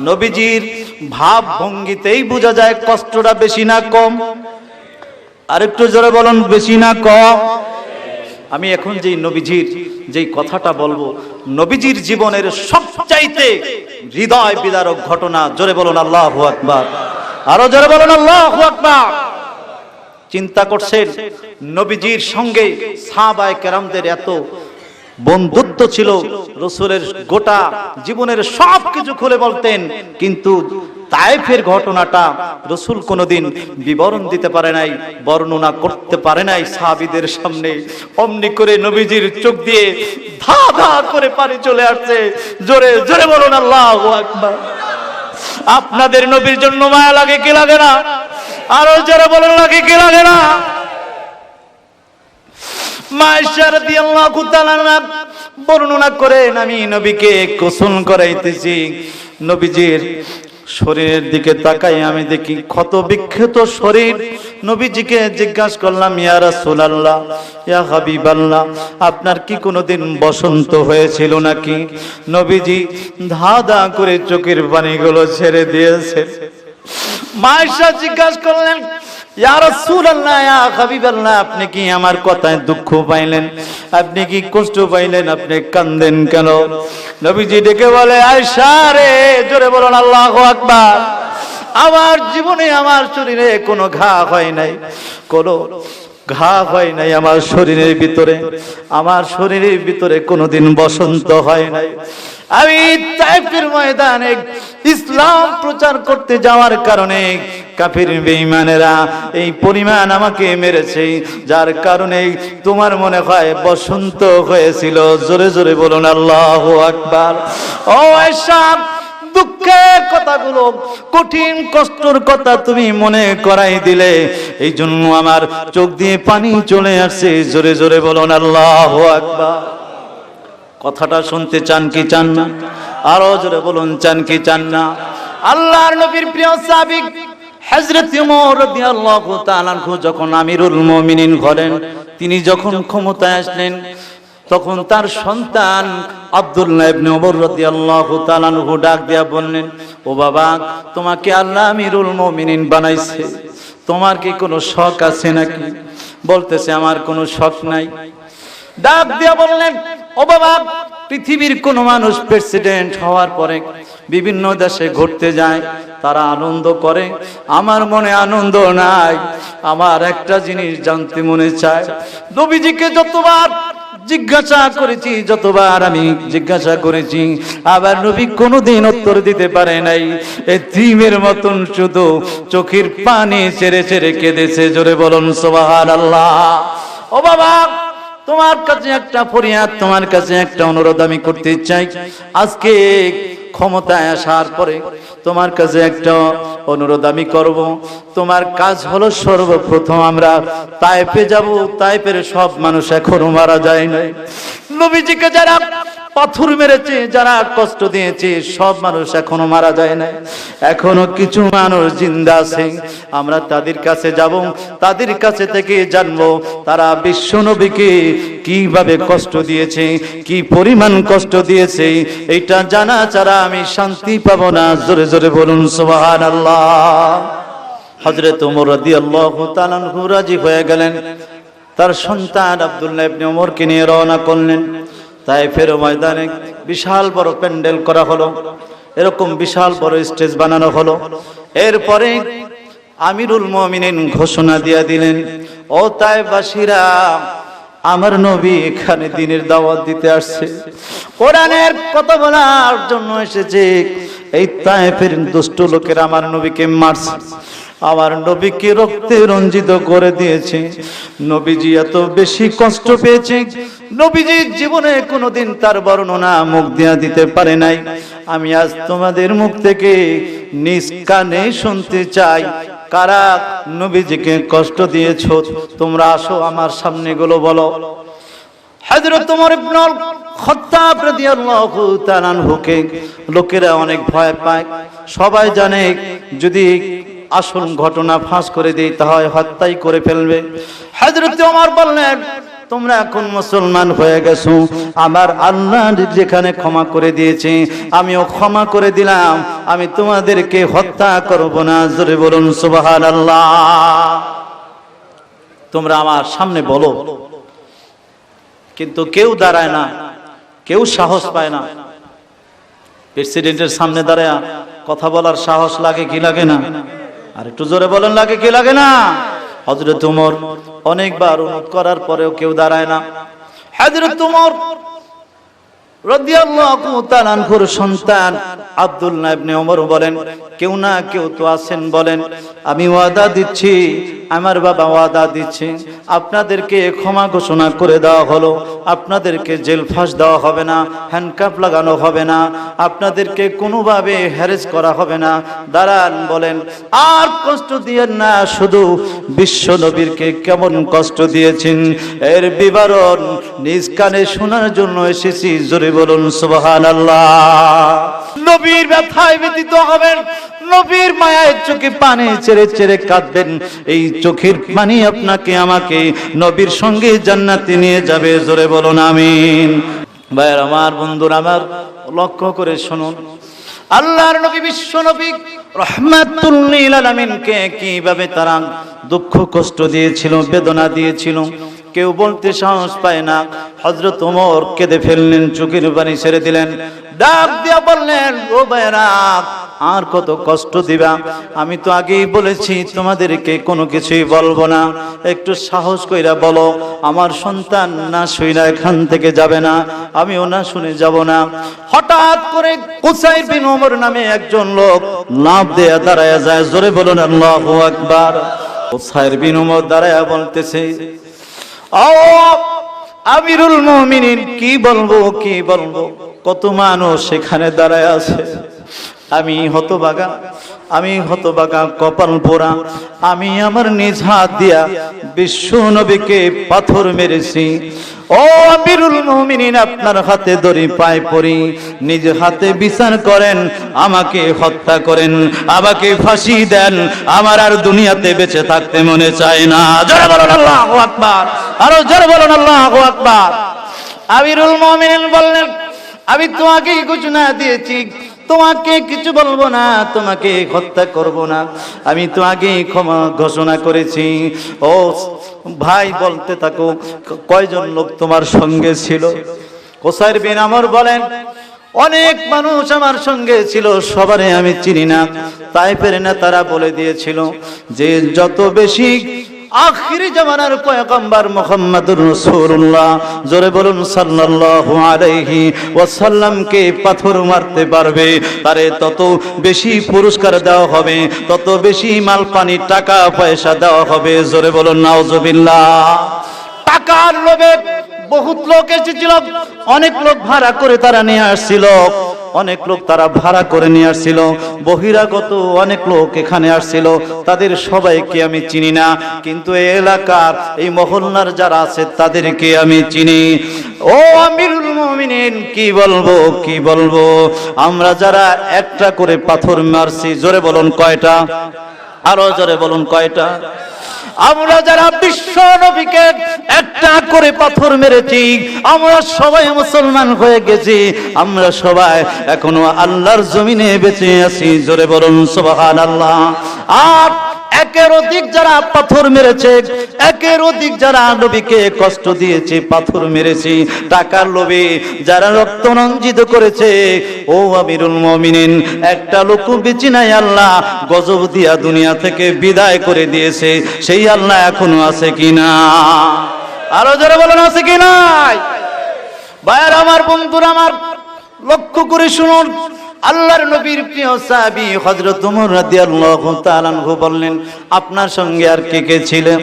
নবীজির ভাব ভঙ্গিতেই বোঝা যায় কষ্টটা বেশি না কম। আরেকটু জোরে বলুন বেশি না কম? আমি এখন যেই নবীজির যেই কথাটা বলবো, নবীজির জীবনের সবচাইতে হৃদয় বিদারক ঘটনা। জোরে বলুন আল্লাহু আকবার। আরো জোরে বলুন আল্লাহু আকবার। চিন্তা করছেন, নবীজির সঙ্গে সাহাবায়ে কেরামদের এত বন্ধুত্ব ছিল, রাসূলের গোটা জীবনের সব কিছু খুলে বলতেন, কিন্তু তায়েফের ঘটনাটা রাসূল কোনোদিন বিবরণ দিতে পারে নাই, বর্ণনা করতে পারে নাই সাহাবীদের সামনে। অমনি করে নবীজির চোখ দিয়ে ধা ধা করে পানি চলে আসছে। জোরে জোরে বলুন আল্লাহু আকবার। আপনাদের নবীর জন্য মায়া লাগে কি লাগে না? আরো জোরে বলুন লাগে কি লাগে না? মা আয়েশা রাদিয়াল্লাহু তাআলা বর্ণনা করেন, আমি নবীকে গোসল করাইতেছি, নবীজির শরীরের দিকে তাকাই আমি দেখি ক্ষত বিক্ষত শরীর, নবীজিকে জিজ্ঞাসা করলাম, ইয়া রাসূলুল্লাহ, ইয়া হাবিবাল্লাহ, আপনার কি কোনোদিন বসন্ত হয়েছিল নাকি? নবীজি ধা ধা করে চোখের পানিগুলো ছেড়ে দিয়েছে। মা আয়েশা জিজ্ঞাসা করলেন, ইয়া রাসূলুল্লাহ, ইয়া হাবিবাল্লাহ, আপনি কি আমার কথায় দুঃখ পাইলেন? আপনি কি কষ্ট পাইলেন? আপনি কাঁদেন কেন? নবীজি ডেকে বলে, আয়েশা রে, জোরে বলুন আল্লাহু আকবার। আমার জীবনে আমার শরীরে কোনো ঘা হয় নাই, কোনো ঘা হয় নাই আমার শরীরের ভিতরে, আমার শরীরের ভিতরে কোনোদিন বসন্ত হয় নাই। আমি তায়েফের ময়দানে ইসলাম প্রচার করতে যাওয়ার কারণে কাফির বেঈমানেরা এই পরিমাণ আমাকে মেরেছে, যার কারণে তোমার মনে হয় বসন্ত হয়েছিল। জোরে জোরে বলুন আল্লাহু আকবার। ও আয়েশা, দুঃখের কথাগুলো, কঠিন কষ্টের কথা তুমি মনে করাই দিলে, এই জন্য আমার চোখ দিয়ে পানি চলে আসছে। জোরে জোরে বলুন আল্লাহু আকবার। কথাটা শুনতে চান কি চান না? আরো জোরে বলুন, চান কি চান না? আল্লাহর নবীর প্রিয় সাহাবী হযরত ওমর রাদিয়াল্লাহু তাআলা আনহু যখন আমিরুল মুমিনিন হলেন, তিনি যখন ক্ষমতায় আসলেন, তখন তার সন্তান আব্দুল্লাহ ইবনে ওমর রাদিয়াল্লাহু তাআলা আনহু ডাক দিয়া বললেন, ও বাবা, তোমাকে আল্লাহ আমিরুল মুমিনিন বানাইছে, তোমার কি কোনো শখ আছে নাকি? বলতেছে, আমার কোনো শখ নাই। ডাক দিয়া বললেন, ও বাবা, পৃথিবীর কোন মানুষ প্রেসিডেন্ট হওয়ার পরে বিভিন্ন দেশে ঘুরতে যায়, তারা আনন্দ করে, আমার মনে আনন্দ নাই। আমার একটা জিনিস জানতে মনে চায়। নবীজিকে যতবার জিজ্ঞাসা করেছি, যতবার আমি জিজ্ঞাসা করেছি, আবার নবী কোনোদিন উত্তর দিতে পারে নাই। এতিমের মতন শুধু চোখের পানি ছেড়ে ছেড়ে কেঁদেছে। জোরে বলুন সুবহানাল্লাহ। ও বাবা, তোমার কাছে একটা ফরিয়াদ, তোমার কাছে একটা অনুরোধ আমি করতে চাই। আজকে ক্ষমতায় আসার পরে তোমার কাছে একটা অনুরোধ আমি করব। তোমার কাজ হলো, সর্বপ্রথম আমরা তায়েফে যাব। তায়েফের সব মানুষ এখনো মারা যায় নাই। নবীজিকে যারা পাথর মেরেছে, যারা কষ্ট দিয়েছে, সব মানুষ এখনো মারা যায় নাই। এখনো কিছু মানুষ জিন্দা আছে। আমরা তাদের কাছে যাব, তাদের কাছে থেকে জানবো তারা বিশ্ব নবীকে কিভাবে কষ্ট দিয়েছে, কি পরিমাণ কষ্ট দিয়েছে। এইটা জানা ছাড়া আমি শান্তি পাবো না। জোরে জোরে বলুন সুবহানাল্লাহ। হযরত ওমর রাদিয়াল্লাহু তাআলা আনহু রাজি হয়ে গেলেন। তার সন্তান আব্দুল্লাহ ইবনে ওমরকে নিয়ে রওনা করলেন। তায়েফের ময়দানে বিশাল বড় প্যান্ডেল করা হলো, এরকম বিশাল বড় স্টেজ বানানো হলো। এরপরে আমিরুল মুমিনিন ঘোষণা দিয়ে দিলেন, ও তায়েফবাসীরা, আমার নবী এখানে দ্বীনের দাওয়াত দিতে আসছে, কোরআনের কথা বলার জন্য এসেছে। এই তায়েফের দুষ্ট লোকেরা আমার নবীকে মারছে, আমার নবীকে রক্তে রঞ্জিত করে দিয়েছে। নবীজি এত বেশি কষ্ট পেয়েছে, নবীজির জীবনে কোনোদিন তার বর্ণনা মুখ দিয়া দিতে পারে নাই। আমি আজ তোমাদের মুখ থেকে নিজ কানে শুনতে চাই, কারা নবীজিকে কষ্ট দিয়েছো। তোমরা আসো আমার সামনে গুলো বলো। হযরত ওমর ইবনুল খাত্তাব রাদিয়াল্লাহু তাআলা আনহুকে লোকেরা অনেক ভয় পায়। সবাই জানে যদি আসল ঘটনা ফাঁস করে দেই তাহলে হত্যাই করে ফেলবে। হযরত ওমর বললেন, তোমরা এখন মুসলমান হয়ে গেছো, আমার আল্লাহ যেখানে ক্ষমা করে দিয়েছে আমিও ক্ষমা করে দিলাম, আমি তোমাদেরকে হত্যা করব না। জোরে বলুন সুবহানাল্লাহ। তোমরা আমার সামনে বলো। কিন্তু কেউ দাঁড়ায় না, কেউ সাহস পায় না। প্রেসিডেন্টের সামনে দাঁড়ায় কথা বলার সাহস লাগে কি লাগে না? আর একটু জোরে বলেন, লাগে কি লাগে না? হযরত ওমর অনেকবার অনুরোধ করার পরেও কেউ দাঁড়ায় না। হযরত ওমর রাদিয়াল্লাহু তাআলা আনহুর সন্তান আব্দুল্লাহ ইবনে ওমর বলেন, কেউ না কেউ তো আছেন, বলেন আমি ওয়াদা দিচ্ছি, আমার বাবা ওয়াদা দিচ্ছে, আপনাদেরকে ক্ষমা ঘোষণা করে দেওয়া হলো, আপনাদেরকে জেল ফাঁস দেওয়া হবে না, হ্যান্ডকাপ লাগানো হবে না, আপনাদেরকে কোনোভাবে হ্যারেস করা হবে না। দাঁড়ান, বলেন আর কষ্ট দিয়েন না, শুধু বিশ্ব নবীরকে কেমন কষ্ট দিয়েছেন এর বিবরণ নিজ কানে শোনার জন্য এসেছি। জোরে বলুন সুবহানাল্লাহ। নবীর ব্যথায় ব্যতীত হবেন, নবীর মায়ায় চোখে পানি ছেড়ে ছেড়ে কাঁদবেন। এই চোখের পানি আপনাকে আমাকে নবীর সঙ্গে জান্নাতে নিয়ে যাবে। জোরে বলুন আমিন। ভাইয়ের আমার, বন্ধুরা আমার, লক্ষ্য করে শুনুন, আল্লাহর নবী, বিশ্ব নবী রাহমাতুল লিল আলামিনকে কিভাবে তারা দুঃখ কষ্ট দিয়েছিল, বেদনা দিয়েছিল, কেউ বলতে সাহস পায় না। হযরত ওমর কেঁদে ফেললেন, চোখের পানি ছেড়ে দিলেন, ডাক দিয়া বললেন, ও ভাইরা, আর কত কষ্ট দিবা? আমি তো আগেই বলেছি তোমাদেরকে কোনো কিছুই বলবো না, একটু সাহস কইরা বলো, আমার সন্তান না শুইনা এখান থেকে যাবে না, আমিও না শুনে যাব না। হঠাৎ করে কুসাইর বিন ওমর নামে একজন লোক লাফ দিয়ে দাঁড়ায় যায়। জোরে বলুন আল্লাহু আকবার। কুসাইর বিন ওমর দাঁড়ায় বলতেছে, ও আমিরুল মুমিনিন, কি বলবো কি বলবো, কত মানুষ সেখানে দাঁড়ায় আছে, আমি হতভাগা কপাল পোড়া, আমি আমার নিজ হাত দিয়া বিশ্ব নবীকে পাথর মেরেছি। ও আমিরুল মুমিনিন, আপনার হাতে দড়ি পায় পড়ি, নিজ হাতে বিচার করেন, আমাকে হত্যা করেন, আমাকে ফাঁসি দেন, আমার আর দুনিয়াতে বেঁচে থাকতে মনে চায় না। জোরে বলুন আল্লাহু আকবার, আরো জোরে বলুন আল্লাহু আকবার। আমিরুল মুমিনিন বললেন, আমি তোমাকে ঘোষণা দিয়েছি, তোমাকে কিছু বলবো না, তোমাকে হত্যা করব না, আমি তো আগেই ক্ষমা ঘোষণা করেছি। ও ভাই, বলতে থাকো, কয়জন লোক তোমার সঙ্গে ছিল? কুসাইর বিন ওমর বলেন, অনেক মানুষ আমার সঙ্গে ছিল, সবারে আমি চিনি না। তাইফের নেতারা বলে দিয়েছিল যে যত বেশি আখিরি জামানার পয়গম্বর মুহাম্মদুর রাসূলুল্লাহ, জোরে বলুন সাল্লাল্লাহু আলাইহি ওয়াসাল্লামকে পাথর মারতে পারবে, তারে তত বেশি পুরস্কার দেওয়া হবে, তত বেশি মাল পানি টাকা পয়সা দেওয়া হবে। জোরে বলুন নাউজুবিল্লাহ। টাকার লোভে বহুত লোক এসেছিল, অনেক লোক ভাড়া করে তারা নিয়ে আসছিল, অনেক লোক তারা ভাড়া করে নিয়ে আসছিল, বহিরাগত অনেক লোক এখানে আসছিল, তাদের সবাইকে আমি চিনি না, কিন্তু এই এলাকার এই মহল্লার যারা আছে তাদেরকে আমি চিনি। ও আমিরুল মুমিনিন, কি বলবো, আমরা যারা একটা করে পাথর মারছি, জোরে বলুন কয়টা? আরো জোরে বলুন কয়টা? আমরা যারা বিশ্ব নবীকে একটা করে পাথর মেরেছি, আমরা সবাই মুসলমান হয়ে গেছি, আমরা সবাই এখনো আল্লাহর জমিনে বেঁচে আছি। জোরে বলুন সুবহানাল্লাহ। আর একের অধিক যারা পাথর মেরেছে, একের অধিক যারা নবীকে কষ্ট দিয়েছে, পাথর মেরেছি, টাকার লোভে যারা রক্ত রঞ্জিত করেছে, ও আমিরুল মুমিনিন, একটা লোক বেঁচে নাই, আল্লাহ গজব দিয়া দুনিয়া থেকে বিদায় করে দিয়েছে, সেই আল্লাহ এখনো আছে কিনা? আরো যারা বলেন আছে কি নাই? ভাইয়ের আমার, বন্ধুরা আমার, লক্ষ্য করে শুনুন, আল্লাহর নবীর প্রিয় সাহাবী হযরত ওমর রাদিয়াল্লাহু তাআলা আনহু বললেন, আপনার সঙ্গে আর কে কে ছিলেন?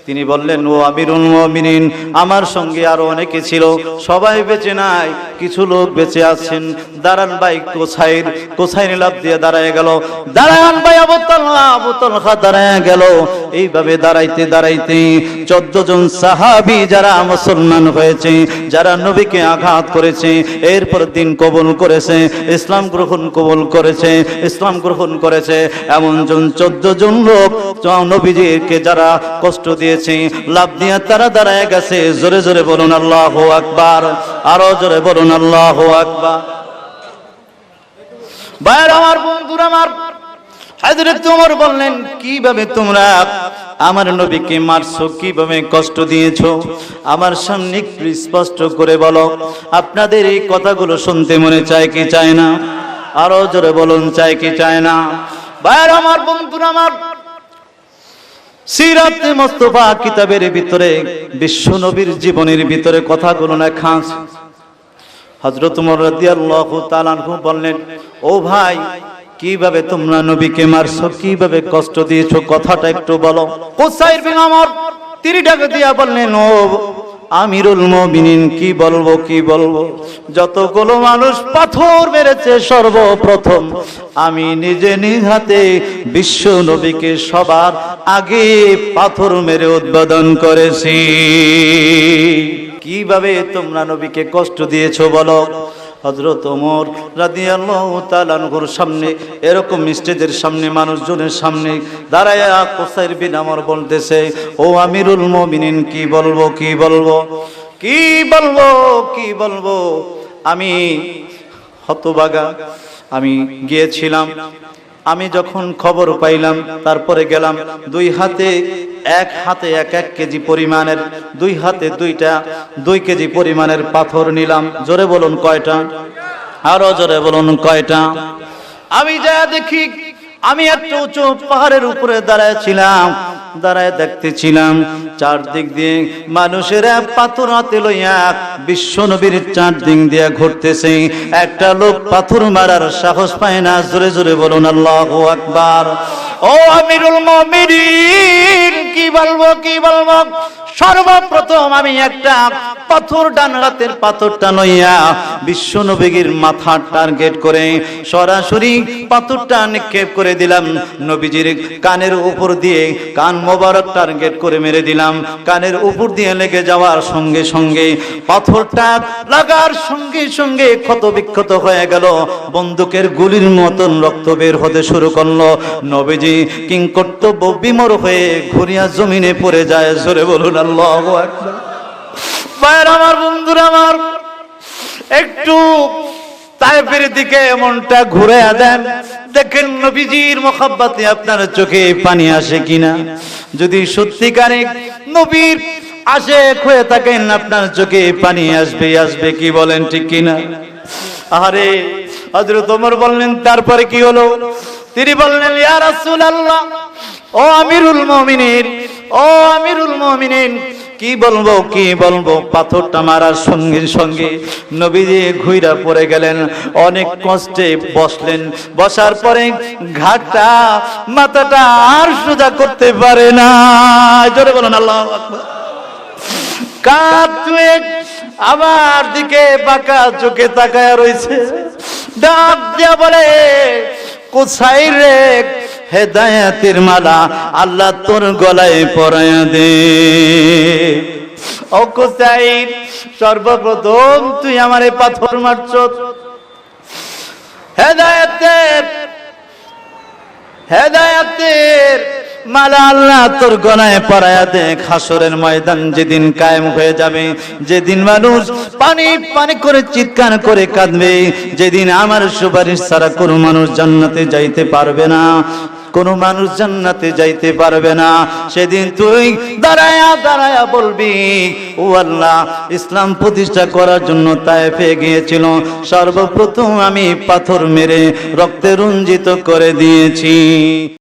তিনি বললেন, ও আমিরুল মুমিনিন, আমার সঙ্গে আরো অনেকে ছিল, সবাই বেঁচে নাই, কিছু লোক বেঁচে আছেন। দাঁড়ান ভাই, কোসাইর লাফ দিয়ে দাঁড়ায় গেল, দাঁড়ান ভাই আবু তালহা দাঁড়ায় গেল। এইভাবে দাঁড়াইতে দাঁড়াইতে 14 জন সাহাবী যারা মুসলমান হয়েছে, যারা নবীকে আঘাত করেছে, এরপর দিন কবুল করেছে, ইসলাম গ্রহণ করেছে, এমন 14 জন লোক নবীজিকে যারা কষ্ট দিয়েছে, লাভ দিয়ে তারা দাঁড়ায় গেছে। জোরে জোরে বলুন আল্লাহু আকবার, আরো জোরে বলুন আল্লাহু আকবার। ভাইরা আমার, বন্ধুরা আমার, হযরত ওমর বললেন, কিভাবে তোমরা আমার নবীকে মারছো, কিভাবে কষ্ট দিয়েছো, আমার সামনে স্পষ্ট করে বলো। আপনাদের এই কথাগুলো শুনতে মনে চায় কি চায় না? আরো জোরে বলুন, চায় কি চায় না? ভাইরা আমার, বন্ধুরা আমার, সিরাতে মুস্তাফা কিতাবের ভিতরে বিশ্ব নবীর জীবনের ভিতরে কথাগুলো লেখা আছে। হযরত ওমর রাদিয়াল্লাহু তাআলা আনহু বললেন, ও ভাই, কিভাবে তোমরা নবীকে মারছো, কিভাবে কষ্ট দিয়েছো, কথাটা একটু বলো। কুসাইর বিন ওমর তিনি ডাক দিয়া বললেন, ও আমিরুল মুমিনিন, কি বলবো, যতগুলো মানুষ পাথর মেরেছে, সর্বপ্রথম আমি নিজে নিজ হাতে বিশ্ব নবীকে সবার আগে পাথর মেরে উদ্বোধন করেছি। কিভাবে তোমরা নবীকে কষ্ট দিয়েছো বলো। হযরত ওমর রাদিয়াল্লাহু তাআলা আনহুর সামনে, এরকম স্টেজের সামনে, মানুষজনের সামনে দাঁড়ায়া কুসাইর বিন আমর বলতেছে, ও আমিরুল মুমিনিন, কি বলবো কি বলবো কি বলবো কি বলবো। আমি হতবাগা, আমি গিয়েছিলাম, আমি যখন খবর পাইলাম তারপরে গেলাম, এক হাতে এক কেজি পরিমাণের, দুই হাতে 2 কেজি পরিমাণের পাথর নিলাম। জোরে বলুন কয়টা? আরো জোরে বলুন কয়টা? আমি যা দেখি, আমি একটা উঁচু পাহাড়ের উপরে দাঁড়াইছিলাম, দাঁড়ায় দেখতেছিলাম চারদিক দিয়ে মানুষেরা পাথর হাতে লইয়া বিশ্ব নবীর চারদিক দিয়ে ঘুরতেছে। একটা লোক পাথর মারার সাহস পায় না। জোরে জোরে বলুন আল্লাহু আকবার। ও আমিরুল মুমিনিন, কি বলবো কি বলবো। সর্বপ্রথম আমি একটা পাথর, ডান হাতের পাথরটা নইয়া বিশ্ব নবীর মাথা টার্গেট করে সরাসরি পাথরটা নিক্ষেপ করে দিলাম নবীজির কানের উপর দিয়ে। কান মোবারক টার্গেট করে মেরে দিলাম। কানের উপর দিয়ে লেগে যাওয়ার সঙ্গে সঙ্গে পাথরটা লাগার সঙ্গে সঙ্গে ক্ষত বিক্ষত হয়ে গেল। বন্দুকের গুলির মতন রক্ত বের হতে শুরু করলো। নবীজি কিংকর্তব্য বিমর হয়ে ঘুরিয়া জমিনে পড়ে যায়। জোরে বলুন আল্লাহু আকবার। ভাইরা আমার, বন্ধুরা আমার, একটু তায়েফের দিকে মনটা ঘুরে দেন, দেখেন নবীজির মোহাব্বতে আপনার চোখে পানি আসে কিনা। যদি সত্যিকারে নবীর আশিক হয়ে থাকেন, আপনার চোখে পানি আসবে আসবে, কি বলেন ঠিক কিনা? আরে হযরত ওমর বললেন, তারপরে কি হলো? তিনি বললেন, ইয়া রাসূলুল্লাহ, ও আমিরুল মুমিনিন, ও আমিরুল মুমিনিন, কি বলবো কি বলবো। পাথরটা মারার সঙ্গে সঙ্গে নবীজি ঘুইরা পড়ে গেলেন। অনেক কষ্টে বসলেন। বসার পরে ঘাটটা, মাথাটা আর সোজা করতে পারে না। জোরে বলেন আল্লাহু আকবার। কাঁধ ধুয়ে আমার দিকে বাঁকা চোখে তাকায় রয়েছে। ডাক দিয়া বলে, কোথায় রে হেদায়েতের মালা আল্লাহ তোর গলায় পরায়া দে। ও কোথায়, সর্বপ্রথম তুই আমারে পাথর মারছ, হেদায়েতের মালা আল্লাহ তোর গলায় পরায়া দে। হাসরের ময়দান যেদিন কায়েম হয়ে যাবে, যেদিন মানুষ পানি পানি করে চিৎকার করে কাঁদবে, যেদিন আমার সুপারিশ ছাড়া কোনো মানুষ জান্নাতে যাইতে পারবে না, কোনো মানুষ জান্নাতে যাইতে পারবে না, সেদিন তুই দাঁড়ায়া দাঁড়ায়া বলবি, ও আল্লাহ, ইসলাম প্রতিষ্ঠা করার জন্য তায়েফে গিয়েছিল, সর্বপ্রথম আমি পাথর মেরে রক্তে রঞ্জিত করে দিয়েছি।